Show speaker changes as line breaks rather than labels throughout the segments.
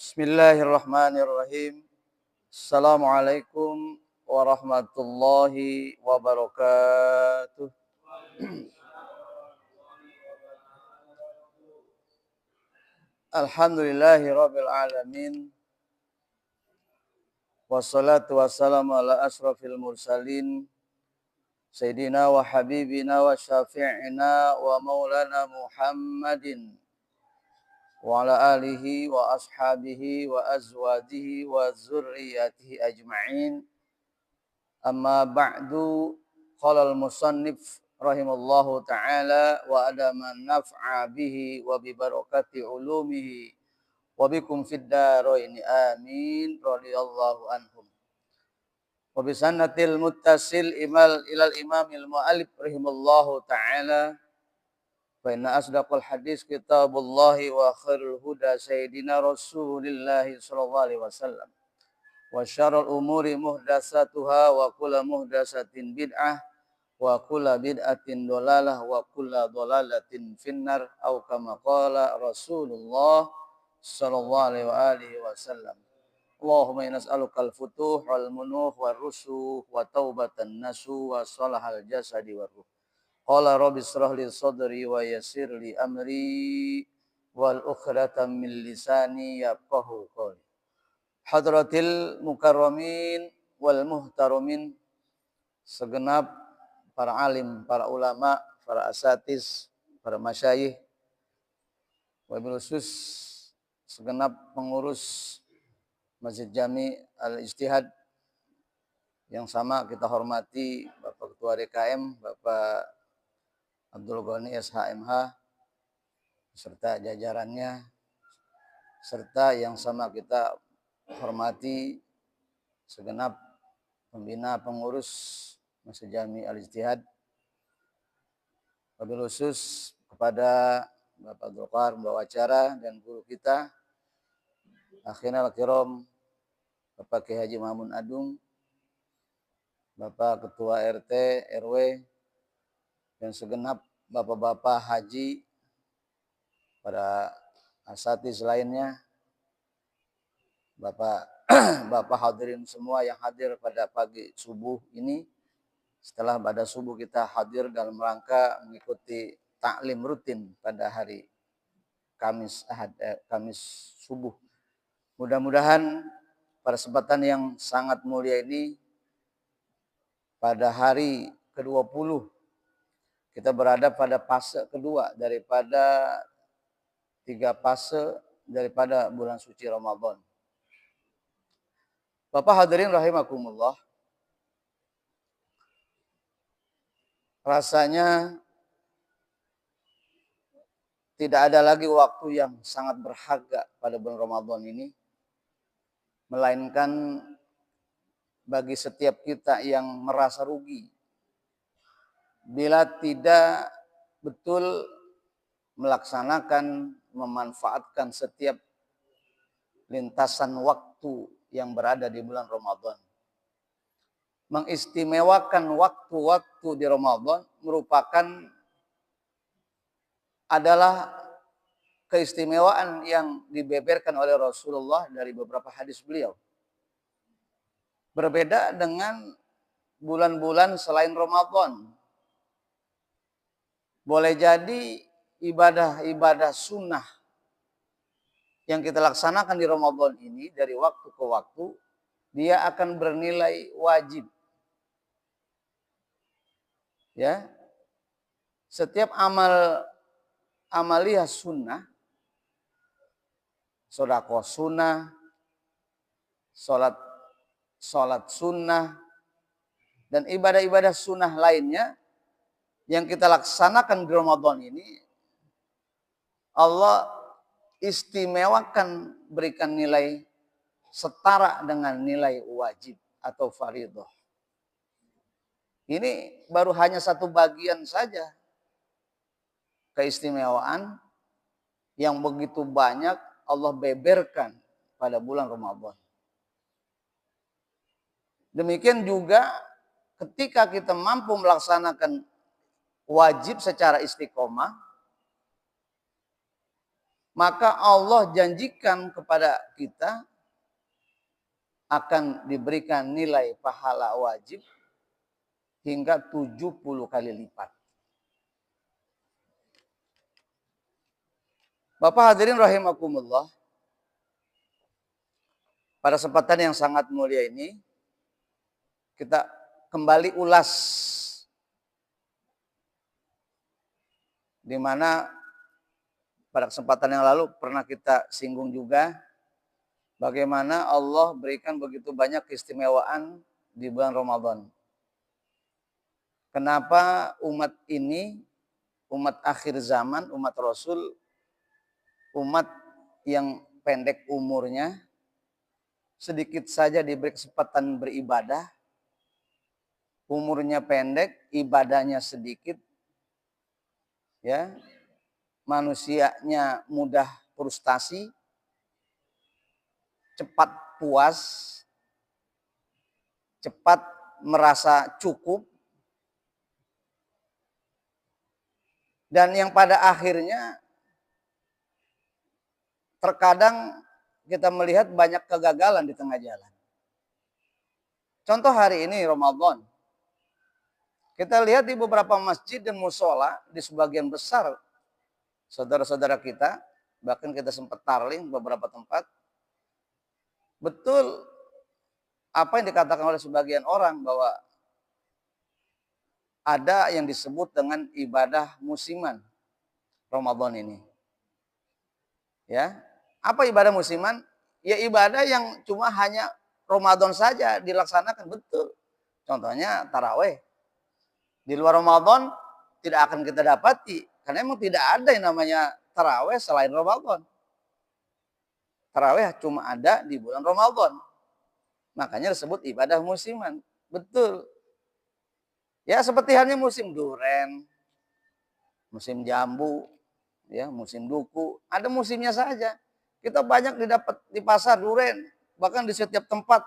Bismillahirrahmanirrahim. Assalamualaikum warahmatullahi wabarakatuh. Alhamdulillahi rabbil alamin. Wassalatu wassalamu ala asrafil mursalin. Sayyidina wa habibina wa syafi'ina wa maulana Muhammadin. Wa ala alihi wa ashabihi wa azwajihi wa zurriyatihi ajma'in. Amma ba'du, qala al-musannif rahimallahu ta'ala wa adama naf'a bihi wa bi barakati ulumihi wa bikum fid darain amin radhiyallahu anhum. Wa bi sannatil muttasil ilal imamil mu'allif rahimallahu ta'ala fa inna asdaqal hadis kitabullahi wa khairul huda sayyidina rasulillahi sallallahu alaihi wasallam. Wa syarrul umuri muhdatsatuha wa kullu muhdatsatin bid'ah wa kullu bid'atin dhalalah wa kullu dhalalatin finnar au kama qala Rasulullah sallallahu alaihi wa alihi wasallam. Allahumma inna nas'alukal futuh wal munuh war rusuh wa taubatan nasuh wa salahal jasadi war ruh. Qala rabbi israh li sadri wa yassir li amri wal ukhratan min lisani yafqahu qawli. Hadratil mukarramin wal muhtaramin, segenap para alim, para ulama, para asatiz, para masyayikh, wabil khusus segenap pengurus Masjid Jami Al-Ijtihad yang sama kita hormati Bapak Ketua DKM, Bapak Abdul Ghani SHMH, serta jajarannya, serta yang sama kita hormati segenap pembina pengurus Masjid Jami Al-Ijtihad. Wabil khusus kepada Bapak Abdul Qahar pembawa acara dan guru kita, akhirnya al-kiram Bapak Kiai Haji Mamun Adung, Bapak Ketua RT RW, dan segenap bapak-bapak haji, para asatiz lainnya, Bapak hadirin semua yang hadir pada pagi subuh ini. Setelah pada subuh kita hadir dalam rangka mengikuti taklim rutin pada hari Kamis subuh. Mudah-mudahan pada kesempatan yang sangat mulia ini, pada hari ke-20 kita berada pada fase kedua daripada 3 fase daripada bulan suci Ramadan. Bapak hadirin rahimakumullah, rasanya tidak ada lagi waktu yang sangat berharga pada bulan Ramadan ini, melainkan bagi setiap kita yang merasa rugi bila tidak betul melaksanakan, memanfaatkan setiap lintasan waktu yang berada di bulan Ramadan. Mengistimewakan waktu-waktu di Ramadan adalah keistimewaan yang dibeberkan oleh Rasulullah dari beberapa hadis beliau. Berbeda dengan bulan-bulan selain Ramadan. Boleh jadi ibadah-ibadah sunnah yang kita laksanakan di Ramadan ini dari waktu ke waktu, dia akan bernilai wajib. Ya, setiap amaliyah sunnah, sedekah sunnah, sholat sunnah, dan ibadah-ibadah sunnah lainnya yang kita laksanakan di Ramadan ini, Allah istimewakan, berikan nilai setara dengan nilai wajib atau fardhu. Ini baru hanya satu bagian saja keistimewaan yang begitu banyak Allah beberkan pada bulan Ramadan. Demikian juga ketika kita mampu melaksanakan wajib secara istiqomah, maka Allah janjikan kepada kita akan diberikan nilai pahala wajib hingga 70 kali lipat. Bapak hadirin rahimakumullah, pada kesempatan yang sangat mulia ini kita kembali ulas di mana pada kesempatan yang lalu pernah kita singgung juga bagaimana Allah berikan begitu banyak keistimewaan di bulan Ramadan. Kenapa umat ini, umat akhir zaman, umat Rasul, umat yang pendek umurnya, sedikit saja diberi kesempatan beribadah, umurnya pendek, ibadahnya sedikit, ya, manusianya mudah frustasi, cepat puas, cepat merasa cukup, dan yang pada akhirnya terkadang kita melihat banyak kegagalan di tengah jalan. Contoh hari ini Ramadan, kita lihat di beberapa masjid dan musola di sebagian besar saudara-saudara kita, bahkan kita sempat tarling beberapa tempat, betul apa yang dikatakan oleh sebagian orang bahwa ada yang disebut dengan ibadah musiman Ramadan ini. Ya, apa ibadah musiman? Ya ibadah yang cuma hanya Ramadan saja dilaksanakan, betul. Contohnya taraweh. Di luar Ramadan tidak akan kita dapati karena memang tidak ada yang namanya taraweh selain Ramadan. Taraweh cuma ada di bulan Ramadan. Makanya disebut ibadah musiman. Betul. Ya seperti halnya musim duren, musim jambu, ya musim duku. Ada musimnya saja. Kita banyak didapat di pasar duren, bahkan di setiap tempat.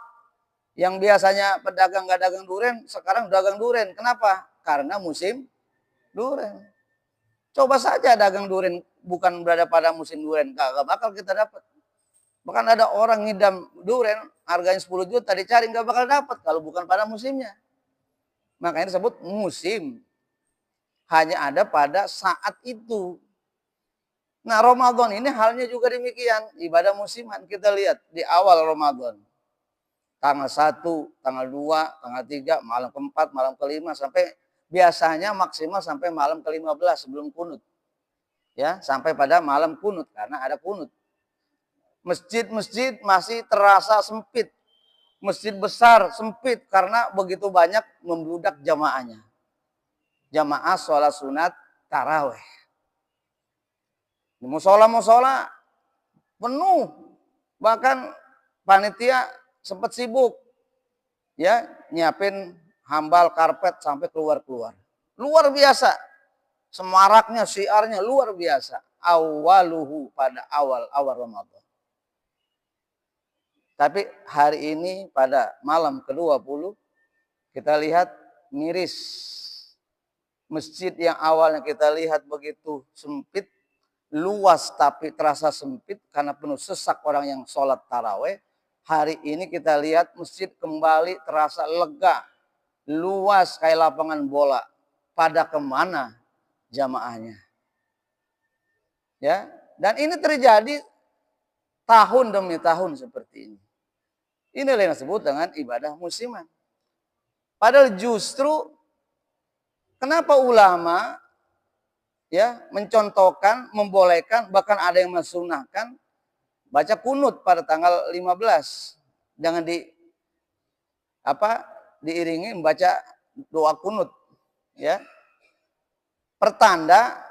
Yang biasanya pedagang gak dagang duren, sekarang dagang duren. Kenapa? Karena musim duren. Coba saja dagang duren bukan berada pada musim duren, gak bakal kita dapat. Bahkan ada orang ngidam duren, harganya 10 juta dicari gak bakal dapat kalau bukan pada musimnya. Makanya disebut musim. Hanya ada pada saat itu. Nah Ramadan ini halnya juga demikian. Ibadah musiman kita lihat di awal Ramadan. Tanggal 1, tanggal 2, tanggal 3, malam ke-4, malam ke-5 sampai biasanya maksimal sampai malam ke-15 sebelum kunut. Ya, sampai pada malam kunut karena ada kunut. Masjid-masjid masih terasa sempit. Masjid besar sempit karena begitu banyak membludak jamaahnya. Jamaah sholat sunat taraweh. Di musola-musola penuh. Bahkan panitia sempat sibuk. Ya, nyiapin hambal karpet sampai keluar-keluar. Luar biasa. Semaraknya, syiarnya luar biasa. Awaluhu pada awal-awal Ramadan. Tapi hari ini pada malam ke-20 kita lihat miris. Masjid yang awalnya kita lihat begitu sempit, luas tapi terasa sempit karena penuh sesak orang yang sholat taraweh. Hari ini kita lihat masjid kembali terasa lega, luas kayak lapangan bola. Pada kemana jamaahnya? Ya, dan ini terjadi tahun demi tahun seperti ini. Inilah yang disebut dengan ibadah musiman. Padahal justru kenapa ulama ya mencontohkan, membolehkan, bahkan ada yang mensunahkan baca kunut pada tanggal 15. Jangan diiringi membaca doa kunut ya. Pertanda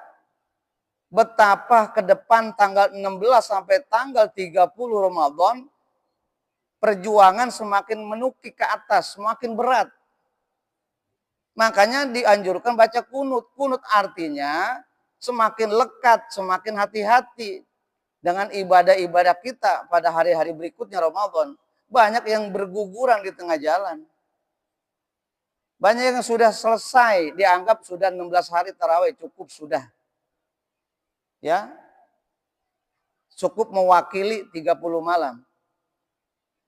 betapa ke depan tanggal 16 sampai tanggal 30 Ramadan perjuangan semakin menukik ke atas, semakin berat. Makanya dianjurkan baca kunut. Kunut artinya semakin lekat, semakin hati-hati dengan ibadah-ibadah kita pada hari-hari berikutnya Ramadan. Banyak yang berguguran di tengah jalan. Banyak yang sudah selesai, dianggap sudah 16 hari tarawih cukup sudah. Ya. cukup mewakili 30 malam.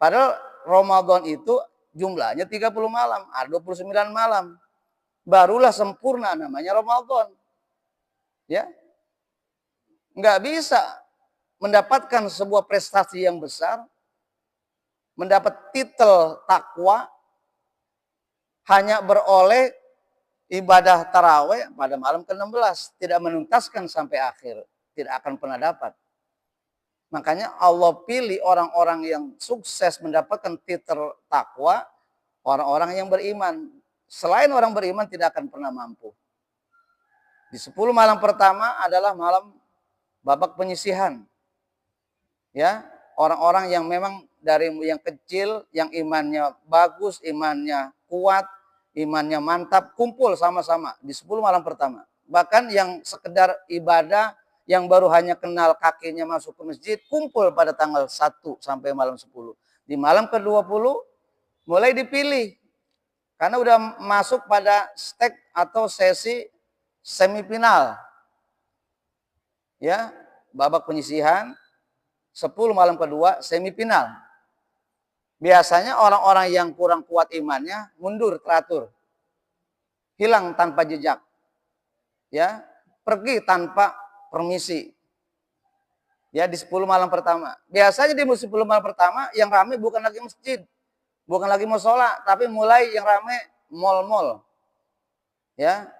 Padahal Ramadan itu jumlahnya 30 malam, ada 29 malam. Barulah sempurna namanya Ramadan. Ya. Enggak bisa mendapatkan sebuah prestasi yang besar, mendapat titel takwa hanya beroleh ibadah taraweh pada malam ke-16, tidak menuntaskan sampai akhir, tidak akan pernah dapat. Makanya Allah pilih orang-orang yang sukses mendapatkan titel takwa, orang-orang yang beriman. Selain orang beriman tidak akan pernah mampu. Di 10 malam pertama adalah malam babak penyisihan. Ya, orang-orang yang memang dari yang kecil, yang imannya bagus, imannya kuat, imannya mantap, kumpul sama-sama di 10 malam pertama. Bahkan yang sekedar ibadah, yang baru hanya kenal kakinya masuk ke masjid, kumpul pada tanggal 1 sampai malam 10. Di malam ke-20 mulai dipilih. Karena udah masuk pada stage atau sesi semifinal. Ya, babak penyisihan, 10 malam kedua semifinal. Biasanya orang-orang yang kurang kuat imannya mundur teratur. Hilang tanpa jejak. Ya, pergi tanpa permisi. Ya, di 10 malam pertama. Biasanya di 10 malam pertama yang ramai bukan lagi masjid, bukan lagi musola, tapi mulai yang ramai mal-mal. Ya.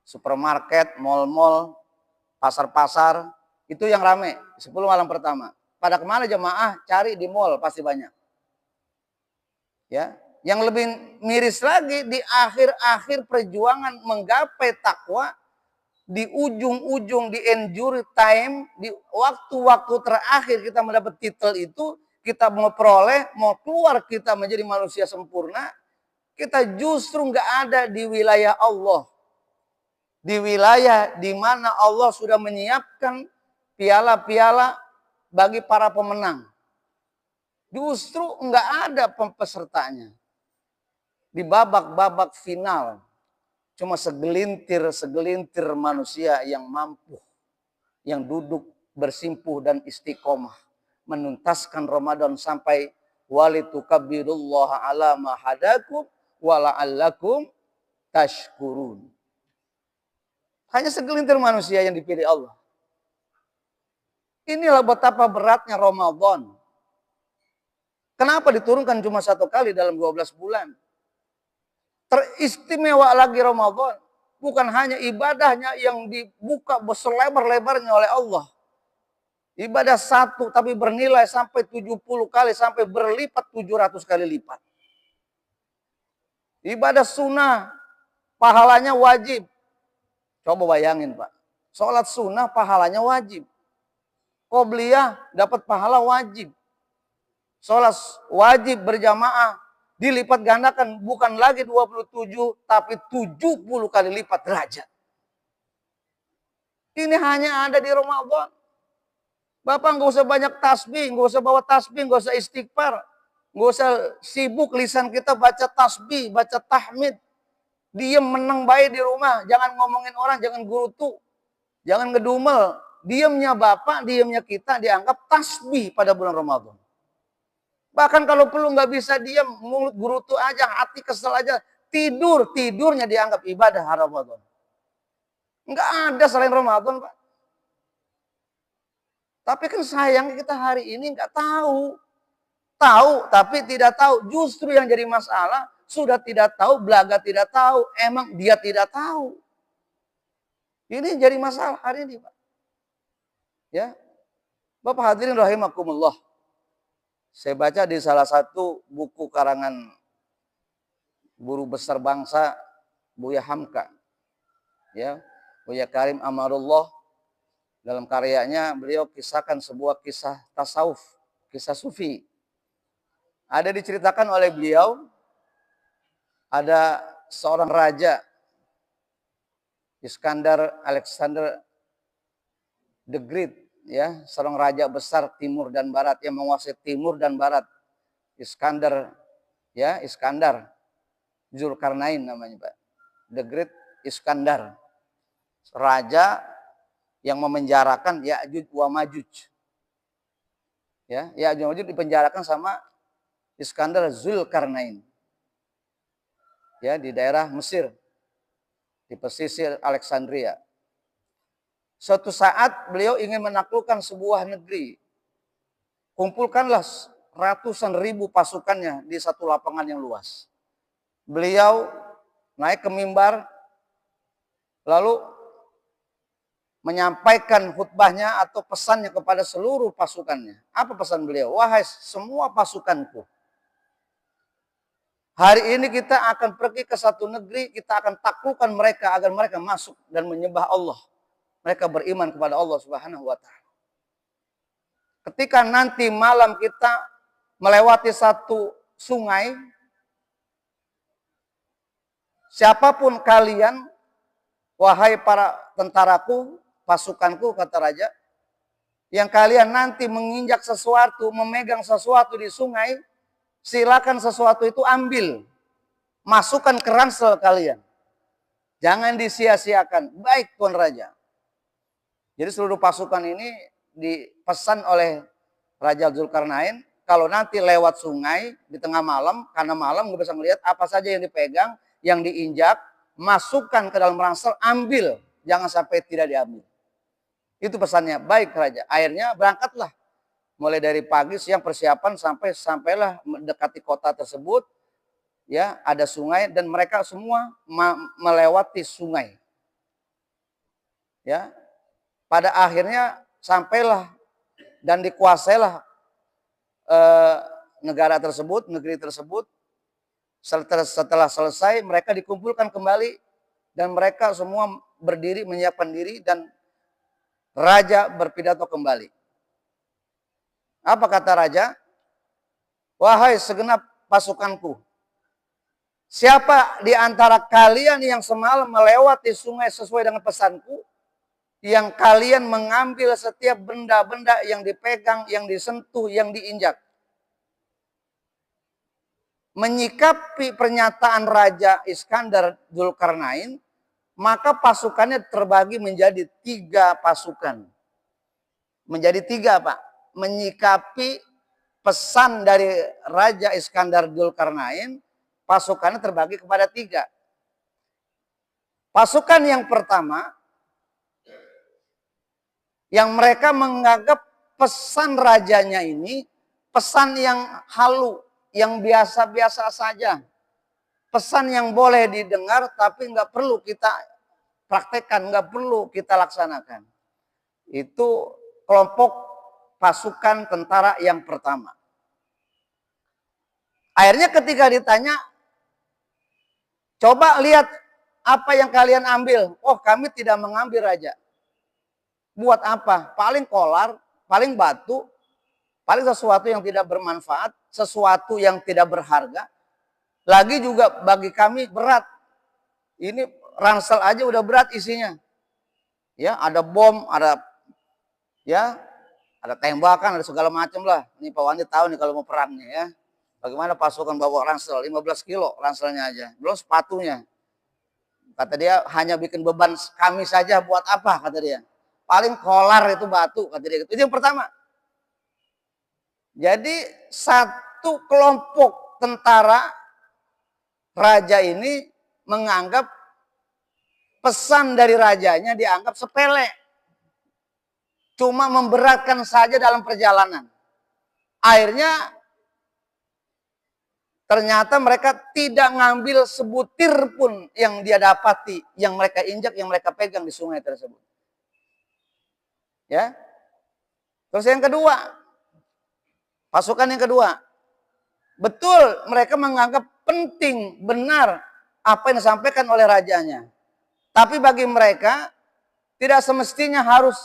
Supermarket, mal-mal, pasar-pasar, itu yang ramai 10 malam pertama. Pada kemana jemaah? Cari di mal pasti banyak. Ya, yang lebih miris lagi di akhir-akhir perjuangan menggapai takwa, di ujung-ujung, di injury time, di waktu-waktu terakhir kita mendapat titel itu, kita mau peroleh, mau keluar kita menjadi manusia sempurna, kita justru nggak ada di wilayah Allah. Di wilayah di mana Allah sudah menyiapkan piala-piala bagi para pemenang. Justru nggak ada pesertanya. Di babak-babak final, cuma segelintir manusia yang mampu, yang duduk bersimpuh dan istiqomah, menuntaskan Ramadan sampai walitukabbirullaha ala ma hadakum wa la'allakum tashkurun. Hanya segelintir manusia yang dipilih Allah. Inilah betapa beratnya Ramadan. Kenapa diturunkan cuma 1 kali dalam 12 bulan? Teristimewa lagi Ramadan. Bukan hanya ibadahnya yang dibuka selebar-lebarnya oleh Allah. Ibadah 1 tapi bernilai sampai 70 kali, sampai berlipat 700 kali lipat. Ibadah sunnah, pahalanya wajib. Coba bayangin Pak, sholat sunnah pahalanya wajib. Qobliyah dapat pahala wajib. Sholat wajib berjamaah dilipat gandakan, bukan lagi 27 tapi 70 kali lipat derajat. Ini hanya ada di Ramadan. Bapak nggak usah banyak tasbih, nggak usah bawa tasbih, nggak usah istighfar, nggak usah sibuk lisan kita baca tasbih, baca tahmid. Diem meneng baik di rumah, jangan ngomongin orang, jangan gurutu, jangan ngedumel. Diemnya Bapak, diemnya kita dianggap tasbih pada bulan Ramadan. Bahkan kalau perlu nggak bisa diem, mulut gurutu aja, hati kesel aja, tidurnya dianggap ibadah Ramadan. Nggak ada selain Ramadan, Pak. Tapi kan sayang kita hari ini nggak tahu. Tahu, tapi tidak tahu. Justru yang jadi masalah, sudah tidak tahu, belaga tidak tahu. Emang dia tidak tahu. Ini jadi masalah hari ini, Pak. Ya, Bapak hadirin rahimakumullah. Saya baca di salah satu buku karangan guru besar bangsa, Buya Hamka. Ya, Buya Karim Amarullah. Dalam karyanya beliau kisahkan sebuah kisah tasawuf, kisah sufi. Ada diceritakan oleh beliau, ada seorang raja, Iskandar Alexander the Great, ya, seorang raja besar timur dan barat yang menguasai timur dan barat. Iskandar, ya, Iskandar Zulkarnain namanya, Pak. The Great Iskandar. Raja yang memenjarakan Ya'juj wa Ma'juj. Ya, Ya'juj wa Ma'juj dipenjarakan sama Iskandar Zulkarnain. Ya, di daerah Mesir, di pesisir Alexandria. Suatu saat beliau ingin menaklukkan sebuah negeri. Kumpulkanlah ratusan ribu pasukannya di satu lapangan yang luas. Beliau naik ke mimbar, lalu menyampaikan khutbahnya atau pesannya kepada seluruh pasukannya. Apa pesan beliau? Wahai semua pasukanku, hari ini kita akan pergi ke satu negeri, kita akan taklukkan mereka agar mereka masuk dan menyembah Allah. Mereka beriman kepada Allah Subhanahu wa Ta'ala. Ketika nanti malam kita melewati satu sungai, siapapun kalian, wahai para tentaraku, pasukanku, kata raja, yang kalian nanti menginjak sesuatu, memegang sesuatu di sungai, silakan sesuatu itu ambil, masukkan ke ransel kalian. Jangan disia-siakan. Baik, Tuan Raja. Jadi seluruh pasukan ini dipesan oleh Raja Zulkarnain, kalau nanti lewat sungai di tengah malam, karena malam nggak bisa melihat apa saja yang dipegang, yang diinjak, masukkan ke dalam ransel, ambil, jangan sampai tidak diambil. Itu pesannya. Baik Raja. Akhirnya berangkatlah. Mulai dari pagi, siang persiapan sampailah mendekati kota tersebut. Ya, ada sungai dan mereka semua melewati sungai. Ya. Pada akhirnya sampailah dan dikuasailah negara tersebut, negeri tersebut. Setelah selesai, mereka dikumpulkan kembali dan mereka semua berdiri menyiapkan diri dan raja berpidato kembali. Apa kata raja? Wahai segenap pasukanku, siapa di antara kalian yang semalam melewati sungai sesuai dengan pesanku, yang kalian mengambil setiap benda-benda yang dipegang, yang disentuh, yang diinjak. Menyikapi pernyataan Raja Iskandar Zulkarnain, maka pasukannya terbagi menjadi 3 pasukan. Menjadi 3, Pak. Menyikapi pesan dari Raja Iskandar Zulkarnain, pasukannya terbagi kepada 3. Pasukan yang pertama, yang mereka menganggap pesan rajanya ini pesan yang halu, yang biasa-biasa saja. Pesan yang boleh didengar tapi nggak perlu kita praktekkan, nggak perlu kita laksanakan. Itu kelompok pasukan tentara yang pertama. Akhirnya ketika ditanya, coba lihat apa yang kalian ambil. Oh, kami tidak mengambil Raja. Buat apa? Paling kolar, paling batu, paling sesuatu yang tidak bermanfaat, sesuatu yang tidak berharga. Lagi juga bagi kami berat. Ini ransel aja udah berat isinya. Ya, ada bom, ada tembakan, ada segala macam lah. Ini Pak Wandi tahu nih kalau mau perang nih ya. Bagaimana pasukan bawa ransel 15 kilo ranselnya aja, belum sepatunya. Kata dia hanya bikin beban kami saja buat apa, kata dia. Paling kolar itu batu, kata dia. Itu yang pertama. Jadi satu kelompok tentara raja ini menganggap pesan dari rajanya dianggap sepele. Cuma memberatkan saja dalam perjalanan. Akhirnya ternyata mereka tidak ngambil sebutir pun yang dia dapati, yang mereka injak, yang mereka pegang di sungai tersebut. Ya. Terus yang kedua, pasukan yang kedua, betul mereka menganggap penting, benar apa yang disampaikan oleh rajanya. Tapi bagi mereka tidak semestinya harus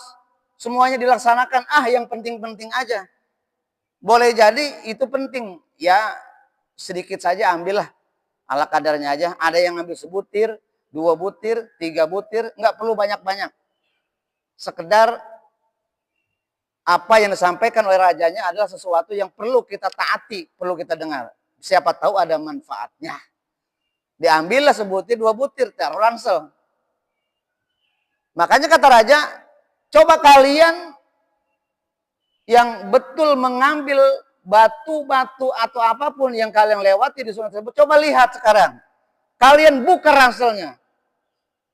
semuanya dilaksanakan. Yang penting-penting aja. Boleh jadi itu penting. Ya sedikit saja ambillah. Ala kadarnya aja. Ada yang ambil sebutir, 2 butir, 3 butir. Nggak perlu banyak-banyak. Sekedar apa yang disampaikan oleh rajanya adalah sesuatu yang perlu kita taati, perlu kita dengar. Siapa tahu ada manfaatnya. Diambillah sebutir, 2 butir, taruh ransel. Makanya kata raja, Coba kalian yang betul mengambil batu-batu atau apapun yang kalian lewati di sungai tersebut, coba lihat sekarang. Kalian buka ranselnya.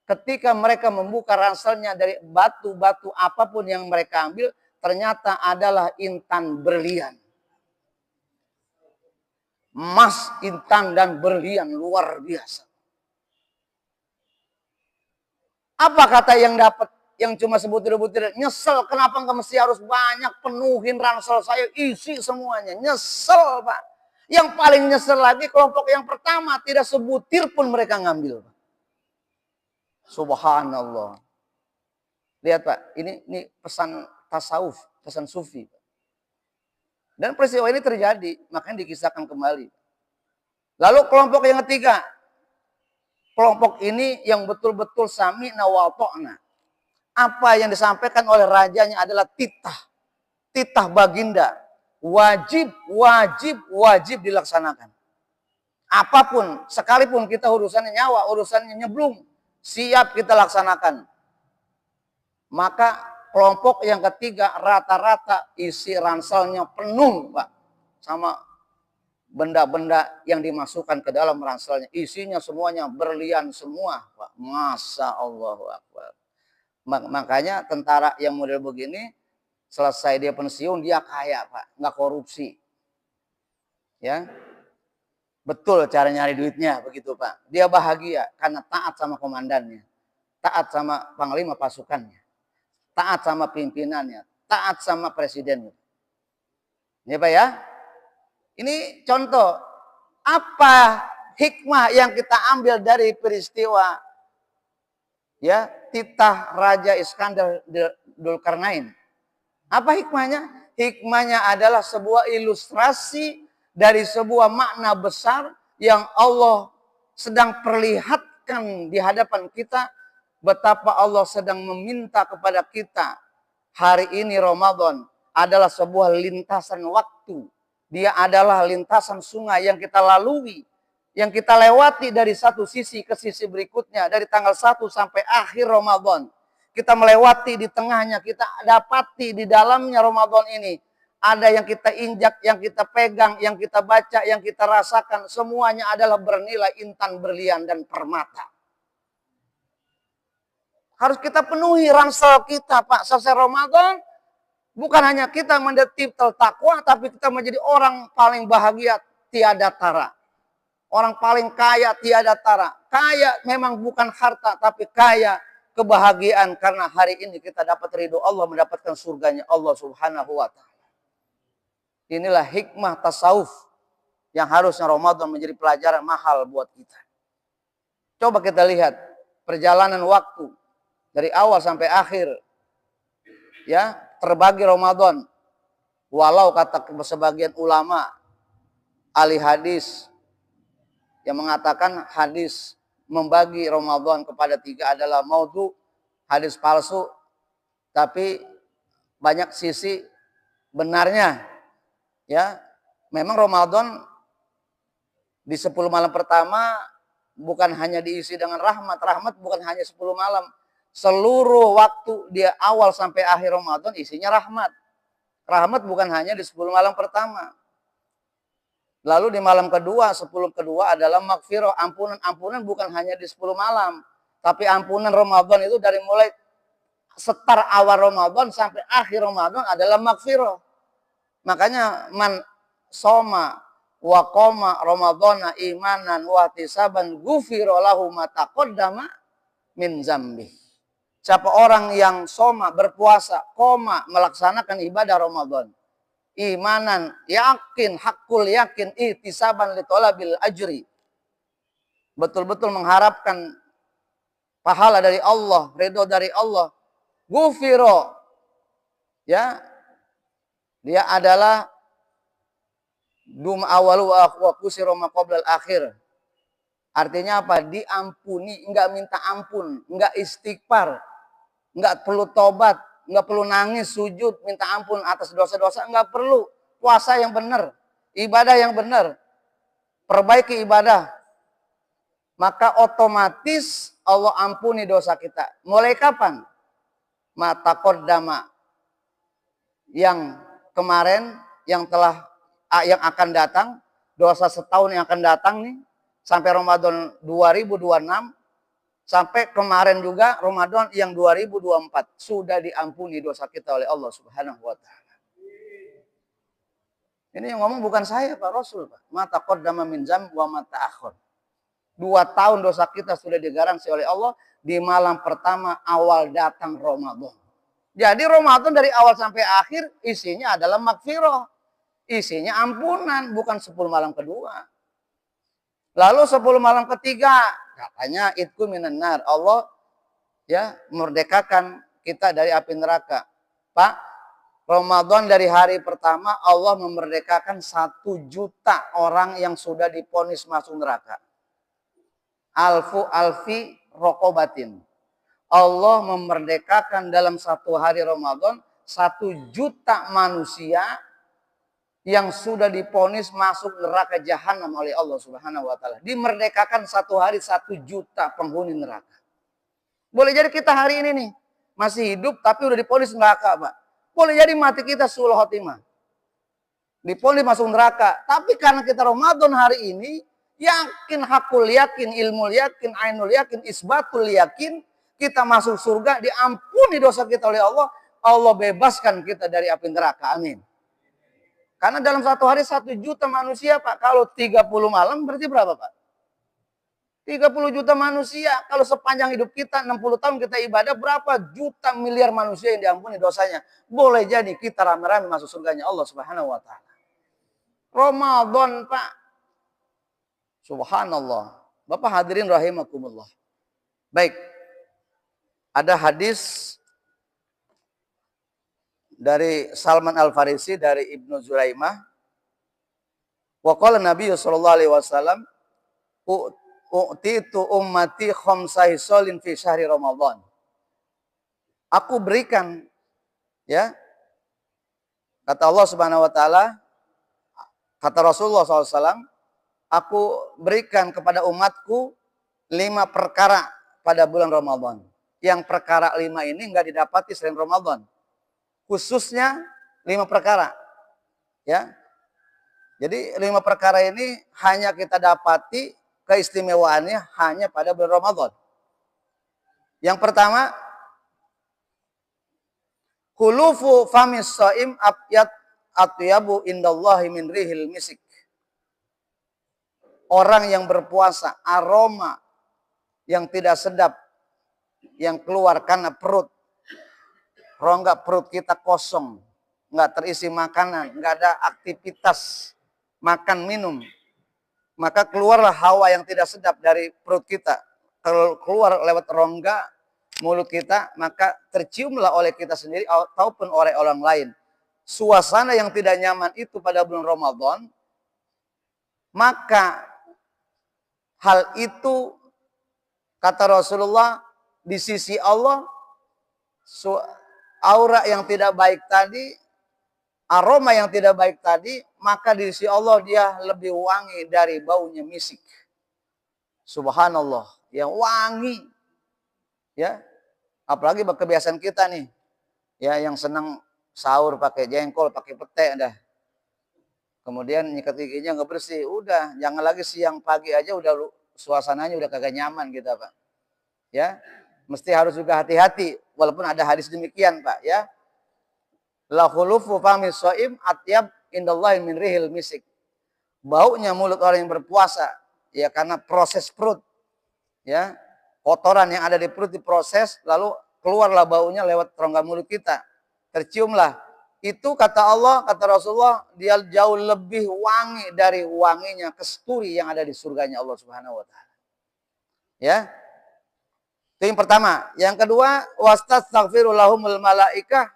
Ketika mereka membuka ranselnya dari batu-batu apapun yang mereka ambil, ternyata adalah intan berlian. Emas, intan, dan berlian luar biasa. Apa kata yang dapat? Yang cuma sebutir-butir, nyesel, kenapa nggak mesti harus banyak, penuhin ransel saya, isi semuanya. Nyesel, Pak. Yang paling nyesel lagi kelompok yang pertama, tidak sebutir pun mereka ngambil. Subhanallah. Lihat Pak, ini pesan tasawuf, pesan sufi. Dan peristiwa ini terjadi, makanya dikisahkan kembali. Lalu kelompok yang ketiga, kelompok ini yang betul-betul sami'na wa ta'na. Apa yang disampaikan oleh rajanya adalah titah baginda. Wajib dilaksanakan. Apapun, sekalipun kita urusannya nyawa, urusannya nyeblung, siap kita laksanakan. Maka kelompok yang ketiga rata-rata isi ranselnya penuh, Pak, sama benda-benda yang dimasukkan ke dalam ranselnya. Isinya semuanya berlian semua, Pak. Masya Allah. Makanya tentara yang model begini, selesai dia pensiun, dia kaya, Pak. Nggak korupsi. Ya, betul cara nyari duitnya, begitu Pak. Dia bahagia karena taat sama komandannya. Taat sama panglima pasukannya. Taat sama pimpinannya. Taat sama presidennya. Ini Pak ya. Ini contoh. Apa hikmah yang kita ambil dari peristiwa ya titah Raja Iskandar Dzulkarnain? Apa hikmahnya? Hikmahnya adalah sebuah ilustrasi dari sebuah makna besar yang Allah sedang perlihatkan di hadapan kita. Betapa Allah sedang meminta kepada kita. Hari ini Ramadan adalah sebuah lintasan waktu. Dia adalah lintasan sungai yang kita lalui. Yang kita lewati dari satu sisi ke sisi berikutnya. Dari tanggal 1 sampai akhir Ramadan. Kita melewati di tengahnya. Kita dapati di dalamnya Ramadan ini. Ada yang kita injak, yang kita pegang, yang kita baca, yang kita rasakan. Semuanya adalah bernilai intan, berlian, dan permata. Harus kita penuhi ransel kita, Pak. Selesai Ramadan, bukan hanya kita menjadi takwa, tapi kita menjadi orang paling bahagia tiada tara. Orang paling kaya tiada tara. Kaya memang bukan harta, tapi kaya kebahagiaan. Karena hari ini kita dapat ridho Allah, mendapatkan surganya Allah Subhanahu wa ta'ala. Inilah hikmah tasawuf yang harusnya Ramadan menjadi pelajaran mahal buat kita. Coba kita lihat perjalanan waktu dari awal sampai akhir. Ya, terbagi Ramadan. Walau kata sebagian ulama ahli hadis yang mengatakan hadis membagi Ramadan kepada 3 adalah maudhu, hadis palsu, tapi banyak sisi benarnya. Ya, memang Ramadan di 10 malam pertama bukan hanya diisi dengan rahmat. Rahmat bukan hanya 10 malam. Seluruh waktu dia awal sampai akhir Ramadan isinya rahmat. Rahmat bukan hanya di 10 malam pertama. Lalu di malam kedua, 10 kedua adalah maghfirah, ampunan bukan hanya di 10 malam. Tapi ampunan Ramadan itu dari mulai setar awal Ramadan sampai akhir Ramadan adalah maghfirah. Makanya man soma wa qoma ramadhana imanan wa ihtisaban ghufira lahu ma taqaddama min dzambi. Siapa orang yang soma berpuasa, qoma melaksanakan ibadah Ramadan, imanan yakin, hakul yakin, ihtisaban li talabil ajri, betul-betul mengharapkan pahala dari Allah, ridho dari Allah, ghufira, ya, dia adalah dum awalu wa kusira ma qoblal akhir. Artinya apa? Diampuni, enggak minta ampun, enggak istighfar, enggak perlu tobat, enggak perlu nangis, sujud, minta ampun atas dosa-dosa, enggak perlu. Puasa yang benar, ibadah yang benar, perbaiki ibadah. Maka otomatis Allah ampuni dosa kita. Mulai kapan? ma taqaddama, yang kemarin, yang akan datang, dosa setahun yang akan datang nih, sampai Ramadan 2026, sampai kemarin juga Ramadan yang 2024, sudah diampuni dosa kita oleh Allah Subhanahu wa taala. Ini yang ngomong bukan saya, Pak, Rasul, Pak. Ma taqaddama min dzam wa ma ta'akhkhar. 2 tahun dosa kita sudah digaransi oleh Allah di malam pertama awal datang Ramadan. Jadi Ramadan dari awal sampai akhir isinya adalah magfirah. Isinya ampunan, bukan 10 malam kedua. Lalu 10 malam ketiga, katanya itku minan nar. Allah ya merdekakan kita dari api neraka. Pak, Ramadan dari hari pertama Allah memerdekakan 1 juta orang yang sudah divonis masuk neraka. Alfi rokobatin. Allah memerdekakan dalam 1 hari Ramadan 1 juta manusia yang sudah divonis masuk neraka jahanam oleh Allah Subhanahu wa taala. Dimerdekakan 1 hari 1 juta penghuni neraka. Boleh jadi kita hari ini nih masih hidup tapi udah divonis neraka, Pak. Boleh jadi mati kita suul khotimah. Divonis masuk neraka, tapi karena kita Ramadan hari ini yakin, hakul yakin, ilmu yakin, ainul yakin, isbatul yakin, kita masuk surga, diampuni dosa kita oleh Allah, Allah bebaskan kita dari api neraka. Amin. Karena dalam 1 hari 1 juta manusia, Pak. Kalau 30 malam berarti berapa, Pak? 30 juta manusia. Kalau sepanjang hidup kita 60 tahun kita ibadah, berapa juta miliar manusia yang diampuni dosanya. Boleh jadi kita rame-rame masuk surganya Allah Subhanahu wa taala. Ramadan, Pak. Subhanallah. Bapak hadirin rahimakumullah. Baik. Ada hadis dari Salman Al-Farisi dari Ibnu Zuraimah. Wa qala Nabi sallallahu alaihi wasallam, "U'titu ummati khamsa hisalin fi syahri Ramadan." Aku berikan, ya. Kata Allah Subhanahu wa taala, kata Rasulullah SAW, aku berikan kepada umatku 5 perkara pada bulan Ramadan. Yang perkara 5 ini enggak didapati selain Ramadan. Khususnya 5 perkara. Ya. Jadi 5 perkara ini hanya kita dapati keistimewaannya hanya pada bulan Ramadan. Yang pertama, khulufu famis shaim atyabu indallahi min rihil misik. Orang yang berpuasa, aroma yang tidak sedap yang keluar karena perut. Rongga perut kita kosong, nggak terisi makanan, nggak ada aktivitas makan minum. Maka keluarlah hawa yang tidak sedap dari perut kita. Keluar lewat rongga mulut kita, maka terciumlah oleh kita sendiri ataupun oleh orang lain. Suasana yang tidak nyaman itu pada bulan Ramadan, maka hal itu kata Rasulullah di sisi Allah, aura yang tidak baik tadi, aroma yang tidak baik tadi, maka di sisi Allah dia lebih wangi dari baunya misik. Subhanallah, yang wangi. Ya. Apalagi kebiasaan kita nih. Ya, yang senang sahur pakai jengkol, pakai pete dah. Kemudian nyikat giginya nggak bersih, udah, jangan lagi siang pagi aja udah suasananya udah kagak nyaman kita, Pak. Ya. Mesti harus juga hati-hati walaupun ada hadis demikian, Pak, ya. La khulufu famis shaim atyab indallahi min rihil misik. Baunya mulut orang yang berpuasa ya karena proses perut. Ya. Kotoran yang ada di perut diproses lalu keluarlah baunya lewat rongga mulut kita. Terciumlah. Itu kata Allah, kata Rasulullah, dia jauh lebih wangi dari wanginya kesturi yang ada di surganya Allah Subhanahu wa taala. Ya. Itu yang pertama. Yang kedua, wastaghfiru lahumul malaikah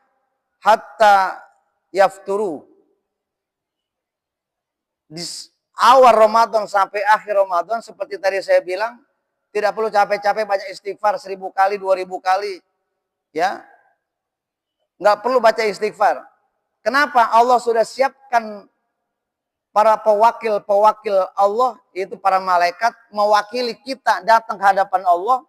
hatta yafturu. Di awal Ramadan sampai akhir Ramadan seperti tadi saya bilang, tidak perlu capek-capek banyak istighfar 1000 kali, 2000 kali. Ya. Enggak perlu baca istighfar. Kenapa? Allah sudah siapkan para pewakil-pewakil Allah, yaitu para malaikat mewakili kita datang ke hadapan Allah.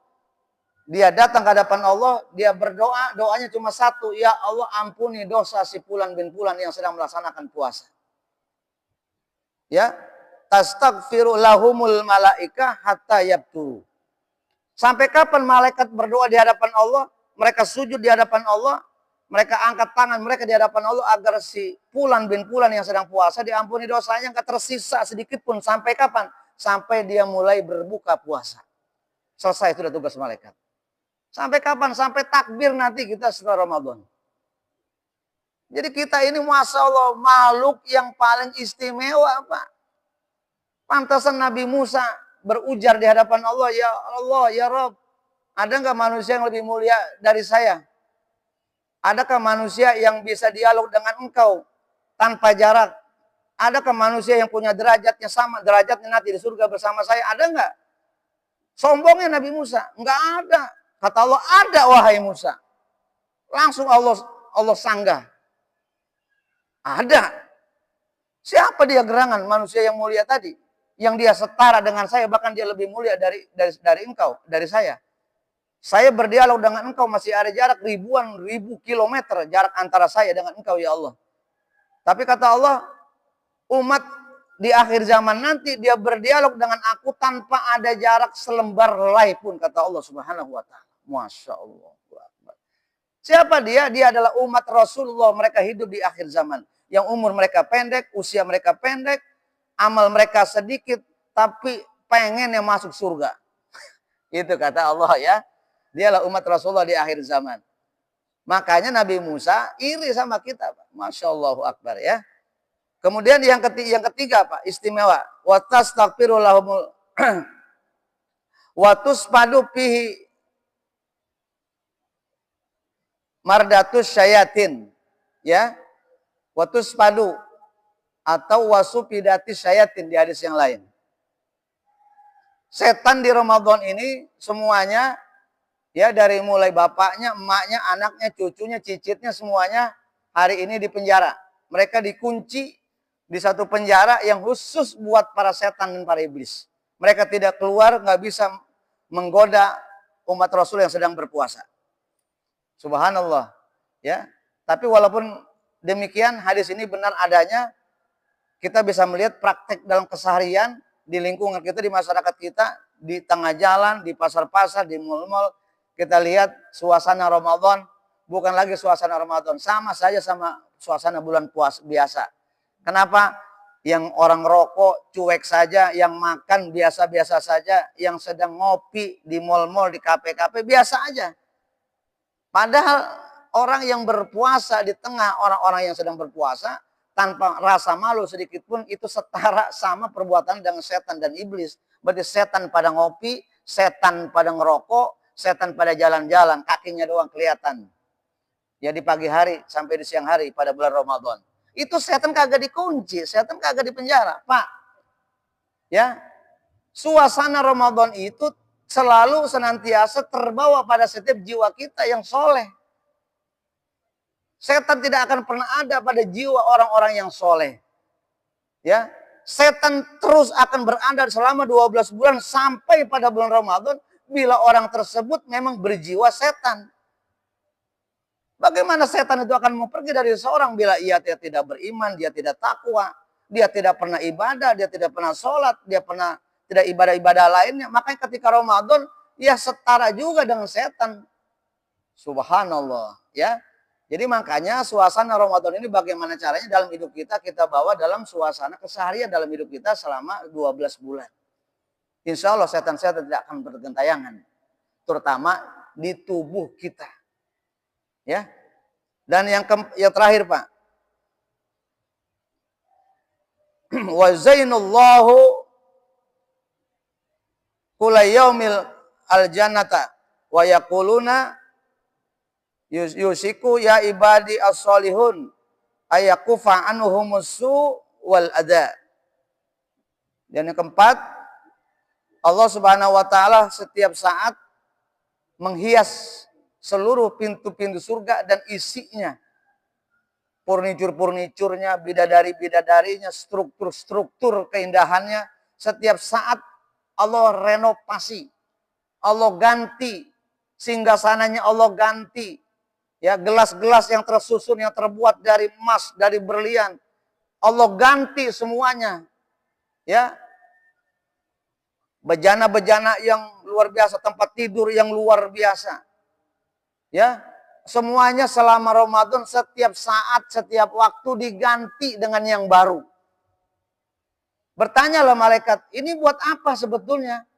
Dia datang ke hadapan Allah, dia berdoa, doanya cuma satu, ya Allah ampuni dosa si Fulan bin Fulan yang sedang melaksanakan puasa. Ya, tastaghfiru lahumul malaika hatta yabtu. Sampai kapan malaikat berdoa di hadapan Allah, mereka sujud di hadapan Allah, mereka angkat tangan mereka di hadapan Allah agar si Fulan bin Fulan yang sedang puasa diampuni dosanya, enggak tersisa sedikit pun. Sampai kapan? Sampai dia mulai berbuka puasa. Selesai, itu sudah tugas malaikat. Sampai kapan? Sampai takbir nanti kita setelah Ramadan. Jadi kita ini Masya Allah makhluk yang paling istimewa, Pak. Pantasan Nabi Musa berujar di hadapan Allah, ya Allah, ya Rabb, ada nggak manusia yang lebih mulia dari saya? Adakah manusia yang bisa dialog dengan engkau tanpa jarak? Adakah manusia yang punya derajatnya sama, derajatnya nanti di surga bersama saya? Ada nggak? Sombongnya Nabi Musa, nggak ada. Kata Allah, ada wahai Musa. Langsung Allah sanggah. Ada. Siapa dia gerangan manusia yang mulia tadi? Yang dia setara dengan saya, bahkan dia lebih mulia dari engkau, dari saya. Saya berdialog dengan engkau masih ada jarak ribu kilometer jarak antara saya dengan engkau ya Allah. Tapi kata Allah, umat di akhir zaman nanti dia berdialog dengan aku tanpa ada jarak selembar helai pun, kata Allah Subhanahu wa taala. Masya Allah. Siapa dia? Dia adalah umat Rasulullah. Mereka hidup di akhir zaman. Yang umur mereka pendek, usia mereka pendek, amal mereka sedikit, tapi pengen yang masuk surga. Itu kata Allah ya. Dialah umat Rasulullah di akhir zaman. Makanya Nabi Musa iri sama kita, Pak. Masya Allah Akbar ya. Kemudian yang ketiga Pak, istimewa. Wa tastaghfiru lahumul wa tuspadu fihi mardatus syayatin. Ya. Wa tuspadu atau wasupidatis syayatin di hadis yang lain. Setan di Ramadan ini semuanya ya, dari mulai bapaknya, emaknya, anaknya, cucunya, cicitnya, semuanya hari ini di penjara. Mereka dikunci di satu penjara yang khusus buat para setan dan para iblis. Mereka tidak keluar, nggak bisa menggoda umat Rasul yang sedang berpuasa. Subhanallah. Ya, tapi walaupun demikian, hadis ini benar adanya. Kita bisa melihat praktek dalam keseharian di lingkungan kita, di masyarakat kita, di tengah jalan, di pasar-pasar, di mal-mal. Kita lihat suasana Ramadan, bukan lagi suasana Ramadan. Sama saja sama suasana bulan puasa biasa. Kenapa? Yang orang rokok cuek saja, yang makan biasa-biasa saja, yang sedang ngopi di mal-mal, di kafe-kafe biasa aja. Padahal orang yang berpuasa di tengah orang-orang yang sedang berpuasa, tanpa rasa malu sedikit pun, itu setara sama perbuatan dengan setan dan iblis. Berarti setan pada ngopi, setan pada ngerokok, setan pada jalan-jalan, kakinya doang kelihatan. Ya di pagi hari sampai di siang hari pada bulan Ramadan. Itu setan kagak dikunci, setan kagak dipenjara, Pak. Ya, suasana Ramadan itu selalu senantiasa terbawa pada setiap jiwa kita yang soleh. Setan tidak akan pernah ada pada jiwa orang-orang yang soleh. Ya, setan terus akan berada selama 12 bulan sampai pada bulan Ramadan bila orang tersebut memang berjiwa setan. Bagaimana setan itu akan mau pergi dari seorang bila ia tidak beriman, dia tidak takwa, dia tidak pernah ibadah, dia tidak pernah sholat, dia pernah tidak ibadah-ibadah lainnya. Makanya ketika Ramadan, ya setara juga dengan setan. Subhanallah, ya. Jadi makanya suasana Ramadan ini bagaimana caranya dalam hidup kita bawa dalam suasana keseharian dalam hidup kita selama 12 bulan. Insya Allah setan-setan tidak akan bergentayangan. Terutama di tubuh kita. Ya. Dan yang terakhir Pak. Wa zainullahu kula yaumil aljannata wa yaquluna yusiku ya ibadi as-solihun ayakufa anhumusu wal adha. Dan yang keempat, Allah Subhanahu wa taala setiap saat menghias seluruh pintu-pintu surga dan isinya. Furnitur-furniturnya, bidadari-bidadarinya, struktur-struktur keindahannya. Setiap saat Allah renovasi, Allah ganti Sehingga sananya Allah ganti. Ya, gelas-gelas yang tersusun, yang terbuat dari emas, dari berlian. Allah ganti semuanya. Ya, bejana-bejana yang luar biasa, tempat tidur yang luar biasa. Ya, semuanya selama Ramadan setiap saat, setiap waktu diganti dengan yang baru. Bertanyalah malaikat, ini buat apa sebetulnya?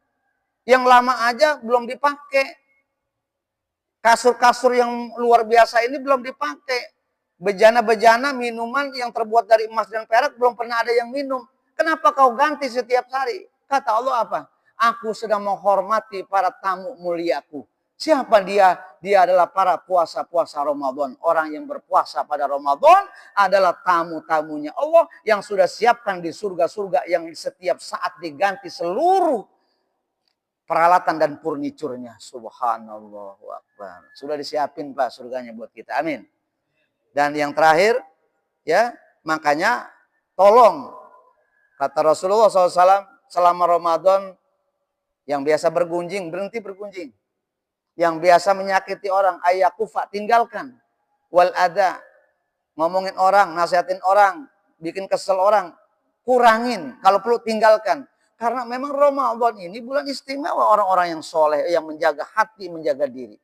Yang lama aja belum dipakai. Kasur-kasur yang luar biasa ini belum dipakai. Bejana-bejana minuman yang terbuat dari emas dan perak belum pernah ada yang minum. Kenapa kau ganti setiap hari? Kata Allah apa? Aku sedang menghormati para tamu muliaku. Siapa dia? Dia adalah para puasa-puasa Ramadan. Orang yang berpuasa pada Ramadan adalah tamu-tamunya Allah yang sudah siapkan di surga-surga yang setiap saat diganti seluruh peralatan dan furniturnya. Subhanallah Akbar. Sudah disiapin Pak surganya buat kita. Amin. Dan yang terakhir, ya, makanya tolong, kata Rasulullah SAW, selama Ramadan yang biasa bergunjing, berhenti bergunjing. Yang biasa menyakiti orang, ayakufa, tinggalkan. Wal ada, ngomongin orang, nasihatin orang, bikin kesel orang, kurangin. Kalau perlu tinggalkan. Karena memang Ramadan ini bulan istimewa orang-orang yang soleh, yang menjaga hati, menjaga diri.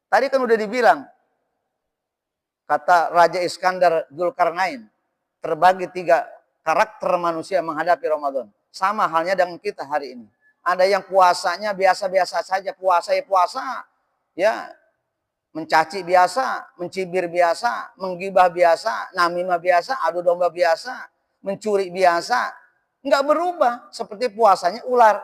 Tadi kan udah dibilang, kata Raja Iskandar Dzulkarnain, terbagi 3 karakter manusia menghadapi Ramadan. Sama halnya dengan kita hari ini. Ada yang puasanya biasa-biasa saja, puasa ya puasa, ya mencaci biasa, mencibir biasa, menggibah biasa, namimah biasa, adu domba biasa, mencuri biasa. Enggak berubah, seperti puasanya ular.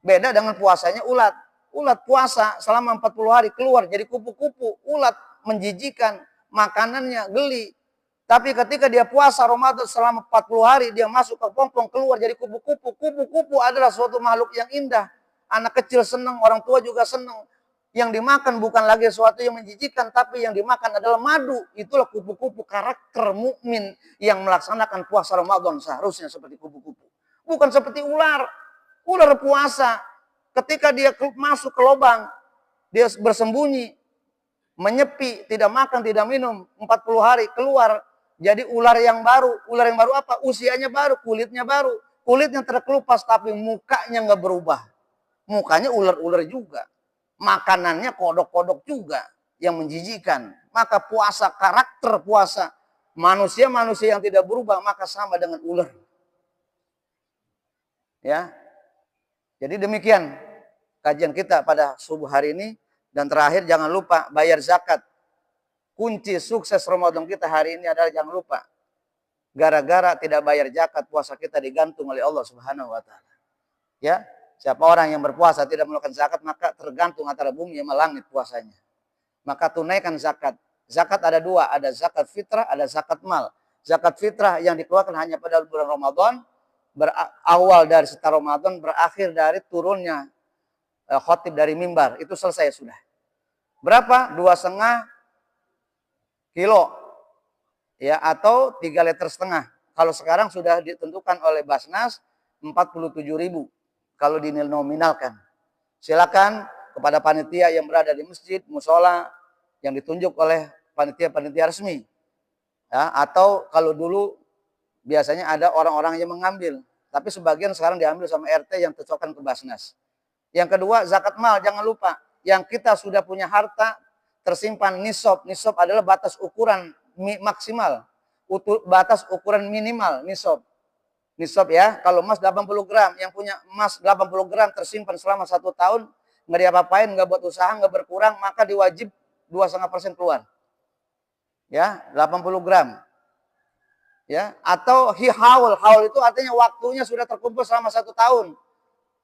Beda dengan puasanya ulat. Ulat puasa selama 40 hari keluar jadi kupu-kupu. Ulat menjijikan, makanannya geli. Tapi ketika dia puasa Ramadan selama 40 hari, dia masuk ke pompong, keluar jadi kupu-kupu. Kupu-kupu adalah suatu makhluk yang indah. Anak kecil senang, orang tua juga senang. Yang dimakan bukan lagi sesuatu yang menjijikan, tapi yang dimakan adalah madu. Itulah kupu-kupu, karakter mukmin yang melaksanakan puasa Ramadan seharusnya seperti kupu-kupu. Bukan seperti ular. Ular puasa, ketika dia masuk ke lubang, dia bersembunyi, menyepi, tidak makan, tidak minum, 40 hari keluar, jadi ular yang baru. Ular yang baru apa? Usianya baru, kulitnya baru. Kulitnya terkelupas, tapi mukanya nggak berubah. Mukanya ular-ular juga. Makanannya kodok-kodok juga yang menjijikan. Maka puasa, karakter puasa manusia-manusia yang tidak berubah maka sama dengan ular. Ya. Jadi demikian kajian kita pada subuh hari ini, dan terakhir jangan lupa bayar zakat. Kunci sukses Ramadan kita hari ini adalah jangan lupa. Gara-gara tidak bayar zakat, puasa kita digantung oleh Allah Subhanahu wa taala. Ya. Siapa orang yang berpuasa tidak mengeluarkan zakat, maka tergantung antara bumi sama langit puasanya. Maka tunaikan zakat. Zakat ada 2, ada zakat fitrah, ada zakat mal. Zakat fitrah yang dikeluarkan hanya pada bulan Ramadan, berawal dari setelah Ramadan, berakhir dari turunnya khotib dari mimbar. Itu selesai sudah. Berapa? 2,5 kilo. Ya, atau 3,5 liter. Kalau sekarang sudah ditentukan oleh Basnas 47.000. Kalau dinominalkan. Silakan kepada panitia yang berada di masjid, musola yang ditunjuk oleh panitia-panitia resmi. Ya, atau kalau dulu biasanya ada orang-orang yang mengambil. Tapi sebagian sekarang diambil sama RT yang cocokkan ke Basnas. Yang kedua, zakat mal. Jangan lupa. Yang kita sudah punya harta tersimpan nisab. Nisab adalah batas ukuran maksimal. Batas ukuran minimal nisab. Nisab ya, kalau emas 80 gram, yang punya emas 80 gram tersimpan selama 1 tahun, nggak diapa-apain, nggak buat usaha, nggak berkurang, maka diwajib 2,5% keluar. Ya, 80 gram. Ya, atau haul. Haul itu artinya waktunya sudah terkumpul selama 1 tahun.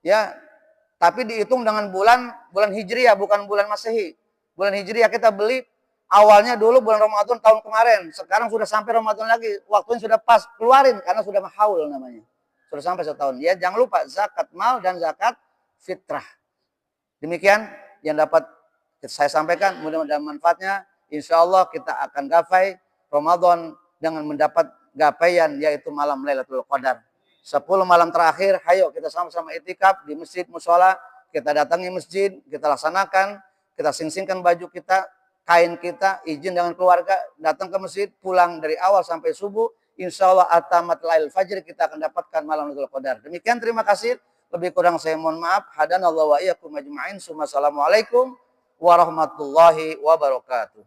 Ya, tapi dihitung dengan bulan Hijriah, bukan bulan Masehi. Bulan Hijriah kita beli awalnya dulu bulan Ramadan tahun kemarin, sekarang sudah sampai Ramadan lagi, waktunya sudah pas, keluarin karena sudah haul namanya. Sudah sampai 1 tahun. Ya, jangan lupa zakat mal dan zakat fitrah. Demikian yang dapat saya sampaikan, mudah-mudahan manfaatnya. Insya Allah kita akan gapai Ramadan dengan mendapat gapaian yaitu malam Lailatul Qadar. 10 malam terakhir, ayo kita sama-sama itikaf di masjid musola, kita datangi masjid, kita laksanakan. kita sing-singkan baju kita, kain kita, izin dengan keluarga, datang ke masjid, pulang dari awal sampai subuh, insya Allah atamat lail fajr kita akan dapatkan malam Lailatul Qadar. Demikian, terima kasih. Lebih kurang saya mohon maaf. Hadanallahu wa iyyakum ajma'in. Assalamualaikum warahmatullahi wabarakatuh.